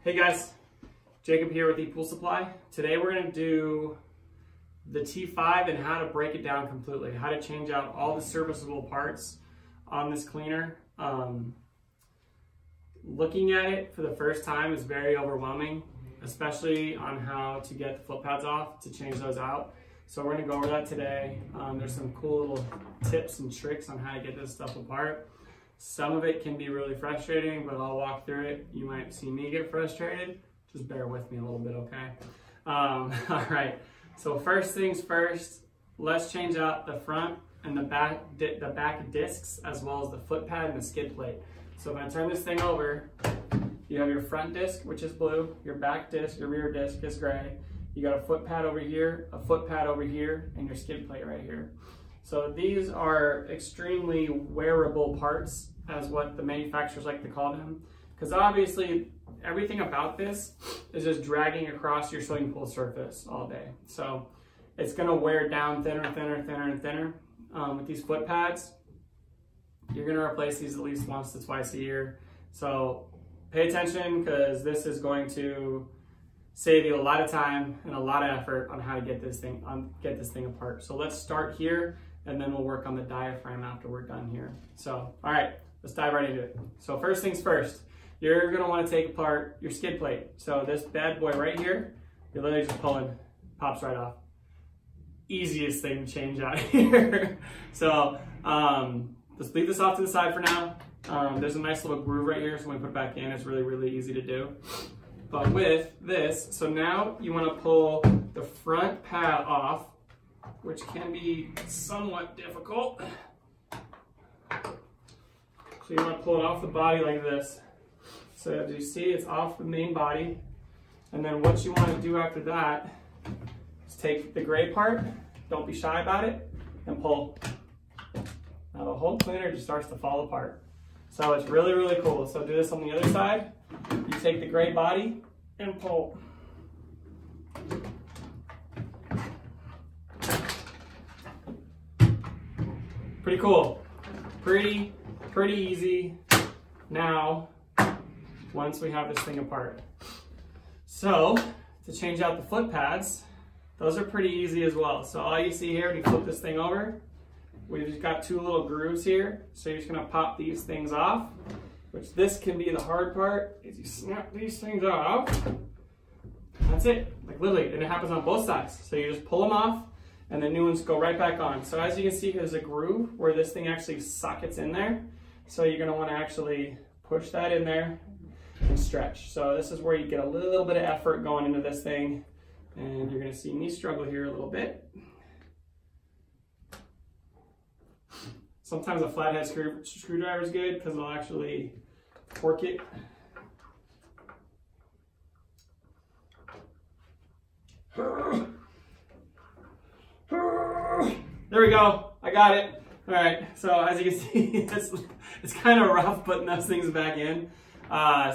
Hey guys, Jacob here with ePoolSupply. Today we're going to do the T5 and how to break it down completely, how to change out all the serviceable parts on this cleaner. Looking at it for the first time is very overwhelming, especially on how to get the foot pads off, to change those out. So we're going to go over that today. There's some cool little tips and tricks on how to get this stuff apart. Some of it can be really frustrating, but I'll walk through it. You might see me get frustrated. Just bear with me a little bit, okay? All right, so first things first, let's change out the front and the back discs, as well as the foot pad and the skid plate. So if I turn this thing over, you have your front disc, which is blue, your back disc, your rear disc is gray. You got a foot pad over here, a foot pad over here, and your skid plate right here. So these are extremely wearable parts, as what the manufacturers like to call them, because obviously everything about this is just dragging across your swimming pool surface all day. So it's going to wear down thinner, thinner, thinner, and thinner. With these foot pads, you're going to replace these at least once to twice a year. So pay attention, because this is going to save you a lot of time and a lot of effort on how to get this thing apart. So let's start here, and then we'll work on the diaphragm after we're done here. So, all right, let's dive right into it. So first things first, you're gonna wanna take apart your skid plate. So this bad boy right here, you're literally just pulling, pops right off. Easiest thing to change out here. So let's leave this off to the side for now. There's a nice little groove right here, so when we put it back in, it's really, really easy to do. But with this, so now you wanna pull the front pad off, which can be somewhat difficult. So you want to pull it off the body like this. So as you see, it's off the main body. And then what you want to do after that is take the gray part, don't be shy about it, and pull. Now the whole cleaner just starts to fall apart. So it's really, really cool. So do this on the other side. You take the gray body and pull. Pretty cool, pretty easy now once we have this thing apart. So to change out the foot pads, those are pretty easy as well. So all you see here, when you flip this thing over, we've just got two little grooves here. So you're just gonna pop these things off, which this can be the hard part, is you snap these things off. That's it, like literally, and it happens on both sides. So you just pull them off, and the new ones go right back on. So as you can see, there's a groove where this thing actually sockets in there. So you're gonna wanna actually push that in there and stretch. So this is where you get a little bit of effort going into this thing, and you're gonna see me struggle here a little bit. Sometimes a flathead screwdriver is good, because it'll actually torque it. There we go, I got it. All right, so as you can see, it's kind of rough putting those things back in.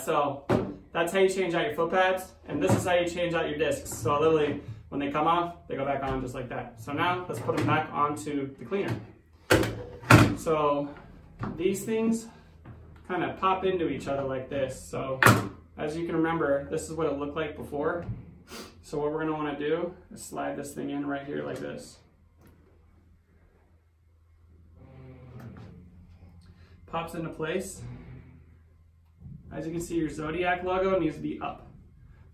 So that's how you change out your foot pads, and this is how you change out your discs. So literally, when they come off, they go back on just like that. So now let's put them back onto the cleaner. So these things kind of pop into each other like this. So as you can remember, this is what it looked like before. So what we're gonna wanna do is slide this thing in right here like this. Pops into place. As you can see, your Zodiac logo needs to be up,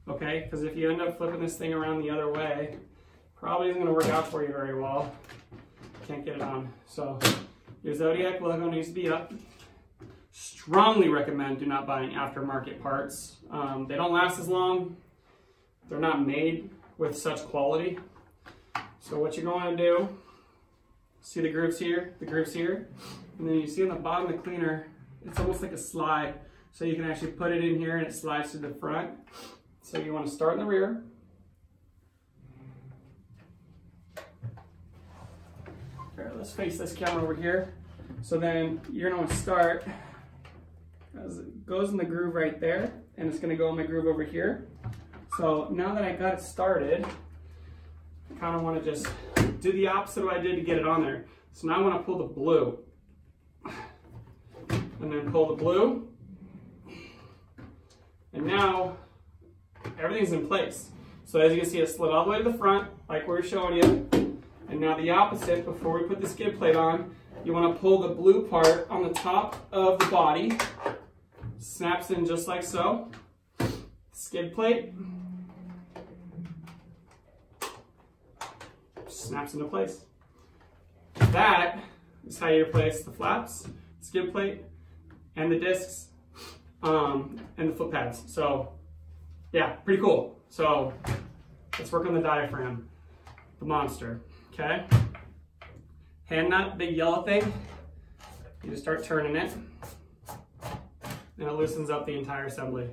okay? Because if you end up flipping this thing around the other way, probably isn't gonna work out for you very well. Can't get it on. So your Zodiac logo needs to be up. Strongly recommend do not buying aftermarket parts. They don't last as long. They're not made with such quality. So what you're going to do, see the grooves here, and then you see on the bottom of the cleaner, it's almost like a slide. So you can actually put it in here and it slides to the front. So you want to start in the rear. All right, let's face this camera over here. So then you're going to start, as it goes in the groove right there, and it's going to go in my groove over here. So now that I got it started, I kind of want to just do the opposite of what I did to get it on there. So now I want to pull the blue. And then pull the blue. And now everything's in place. So as you can see, it slid all the way to the front, like we were showing you. And now the opposite, before we put the skid plate on, you want to pull the blue part on the top of the body. Snaps in just like so. Skid plate. Snaps into place. That is how you replace the flaps, skid plate, and the discs, and the foot pads. So yeah, pretty cool. So let's work on the diaphragm, the monster, okay? Hand nut, big yellow thing. You just start turning it, and it loosens up the entire assembly.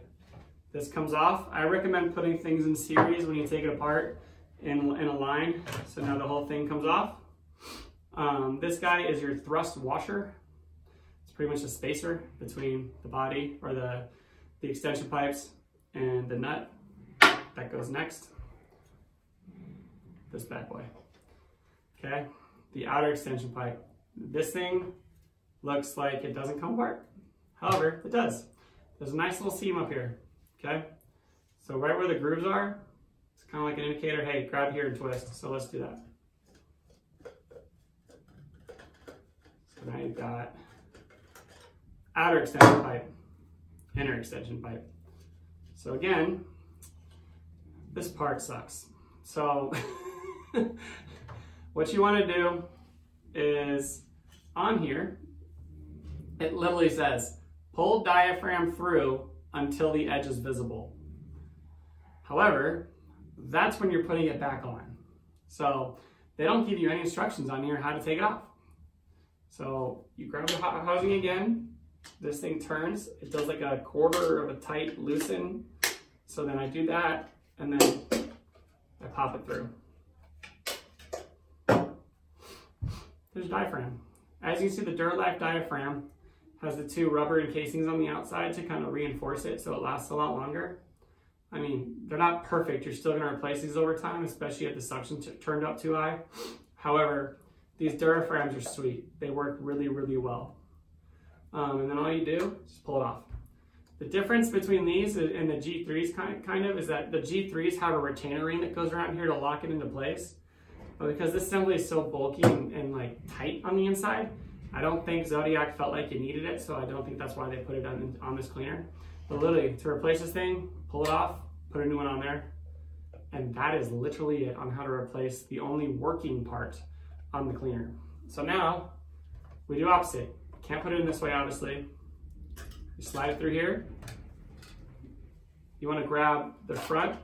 This comes off. I recommend putting things in series when you take it apart in a line. So now the whole thing comes off. This guy is your thrust washer. It's pretty much a spacer between the body or the extension pipes and the nut that goes next. This bad boy. Okay, the outer extension pipe. This thing looks like it doesn't come apart. However, it does. There's a nice little seam up here. Okay, so right where the grooves are, it's kind of like an indicator. Hey, grab here and twist. So let's do that. So now you've got outer extension pipe, inner extension pipe. So again, this part sucks. So what you want to do is on here, it literally says, pull diaphragm through until the edge is visible. However, that's when you're putting it back on. So they don't give you any instructions on here how to take it off. So you grab the housing again, this thing turns, it does like a quarter of a tight loosen. So then I do that, and then I pop it through. There's diaphragm. As you can see, the Duralife diaphragm has the two rubber encasings on the outside to kind of reinforce it so it lasts a lot longer. I mean, they're not perfect. You're still going to replace these over time, especially if the suction turned up too high. However, these diaphragms are sweet. They work really, really well. And then all you do is just pull it off. The difference between these and the G3s kind of is that the G3s have a retainer ring that goes around here to lock it into place. But because this assembly is so bulky and like tight on the inside, I don't think Zodiac felt like it needed it, so I don't think that's why they put it on this cleaner. But literally, to replace this thing, pull it off, put a new one on there, and that is literally it on how to replace the only working part on the cleaner. So now, we do opposite. Can't put it in this way, obviously. You slide it through here. You want to grab the front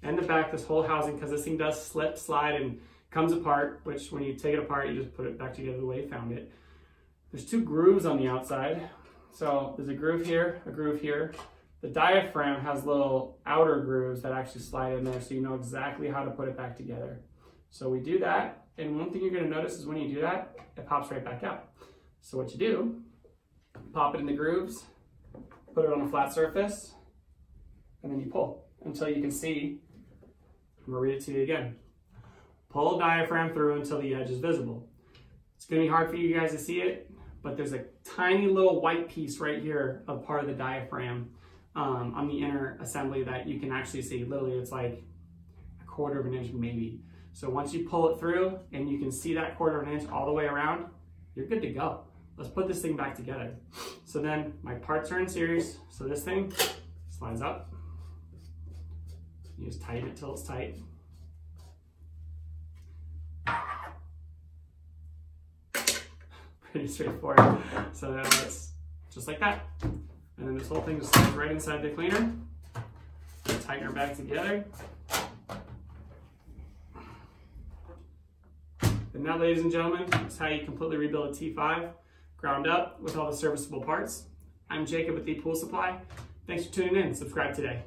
and the back, this whole housing, because this thing does slip, slide, and comes apart, which when you take it apart, you just put it back together the way you found it. There's two grooves on the outside. So there's a groove here, a groove here. The diaphragm has little outer grooves that actually slide in there, so you know exactly how to put it back together. So we do that, and one thing you're gonna notice is when you do that, it pops right back out. So what you do, pop it in the grooves, put it on a flat surface, and then you pull until you can see. I'm gonna read it to you again. Pull diaphragm through until the edge is visible. It's gonna be hard for you guys to see it, but there's a tiny little white piece right here of part of the diaphragm on the inner assembly that you can actually see. Literally, it's like a quarter of an inch maybe. So once you pull it through and you can see that quarter of an inch all the way around, you're good to go. Let's put this thing back together. So then my parts are in series. So this thing slides up. You just tighten it till it's tight. Pretty straightforward. So now it's just like that. And then this whole thing just slides right inside the cleaner. Tighten her back together. And now, ladies and gentlemen, is how you completely rebuild a T5 ground up with all the serviceable parts. I'm Jacob with ePoolSupply. Thanks for tuning in. Subscribe today.